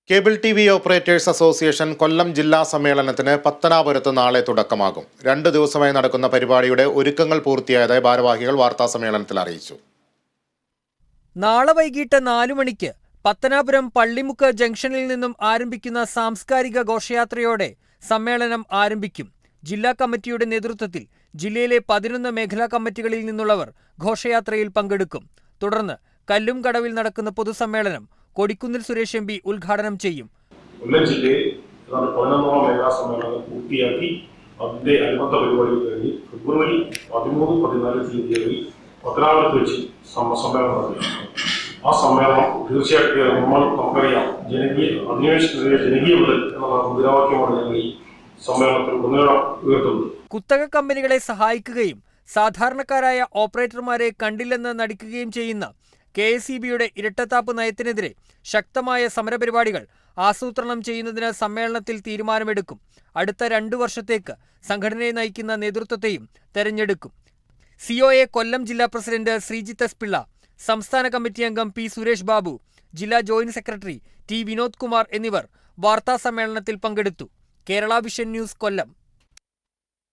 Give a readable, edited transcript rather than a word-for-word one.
Cable TV operators association കൊല്ലം ജില്ലാ സമ്മേളനത്തിന് പത്തനാപുരത്ത് നാളെ തുടക്കമാകും. 2 ദിവസമായി നടക്കുന്ന പരിപാടിയുടെ ഒരുക്കങ്ങൾ പൂർത്തിയായതായി ഭാരവാഹികൾ വാർത്താസമ്മേളനത്തിൽ അറിയിച്ചു. നാളെ വൈകിട്ട് 4 മണിക്ക് പത്തനാപുരം പള്ളിമുക്ക് ജംഗ്ഷനിൽ നിന്നും ആരംഭിക്കുന്ന സാംസ്കാരിക ഘോഷയാത്രയോടെ സമ്മേളനം ആരംഭിക്കും. ജില്ലാ കമ്മിറ്റിയുടെ നേതൃത്വത്തിൽ ജില്ലയിലെ 11 മേഖലാ കമ്മിറ്റികളിൽ നിന്നുള്ളവർ ഘോഷയാത്രയിൽ പങ്കെടുക്കും. തുടർന്ന് കല്ലുംകടവിൽ നടക്കുന്ന പൊതുസമ്മേളനം കൊടിക്കുന്നിൽ സുരേഷ് MP ഉദ്ഘാടനം ചെയ്യും. കൊല്ലം ജില്ലയിൽ 11 മേഖലാ സമ്മേളനം പൂർത്തിയാക്കി അതിന്റെ അനുബന്ധ പരിപാടികൾ കഴിഞ്ഞ് ഫെബ്രുവരി 13-14 തീയതികളിൽ പത്തനാപുരത്ത് വെച്ച് സമ്മേളനം നടത്തുകയാണ്. ആ സമ്മേളനം തീർച്ചയായിട്ടും നമുക്കറിയാം ജനകീയ മുതൽ എന്നുള്ള മുദ്രാവാക്യമാണ് ഞങ്ങൾ ഈ സമ്മേളനത്തിൽ ഉന്നേണം ഉയർത്തുന്നത്. കുത്തക കമ്പനികളെ സഹായിക്കുകയും സാധാരണക്കാരായ ഓപ്പറേറ്റർമാരെ കണ്ടില്ലെന്ന് നടിക്കുകയും ചെയ്യുന്ന KSEBയുടെ ഇരട്ടത്താപ്പ് നയത്തിനെതിരെ ശക്തമായ സമരപരിപാടികൾ ആസൂത്രണം ചെയ്യുന്നതിന് സമ്മേളനത്തിൽ തീരുമാനമെടുക്കും. അടുത്ത 2 വർഷത്തേക്ക് സംഘടനയെ നയിക്കുന്ന നേതൃത്വത്തെയും തെരഞ്ഞെടുക്കും. COA കൊല്ലം ജില്ലാ പ്രസിഡന്റ് ശ്രീജിത്ത് S. പിള്ള, സംസ്ഥാന കമ്മിറ്റി അംഗം P. സുരേഷ് ബാബു, ജില്ലാ joint secretary T. Vinod Kumar എന്നിവർ വാർത്താസമ്മേളനത്തിൽ പങ്കെടുത്തു. കേരള വിഷൻ ന്യൂസ്, കൊല്ലം.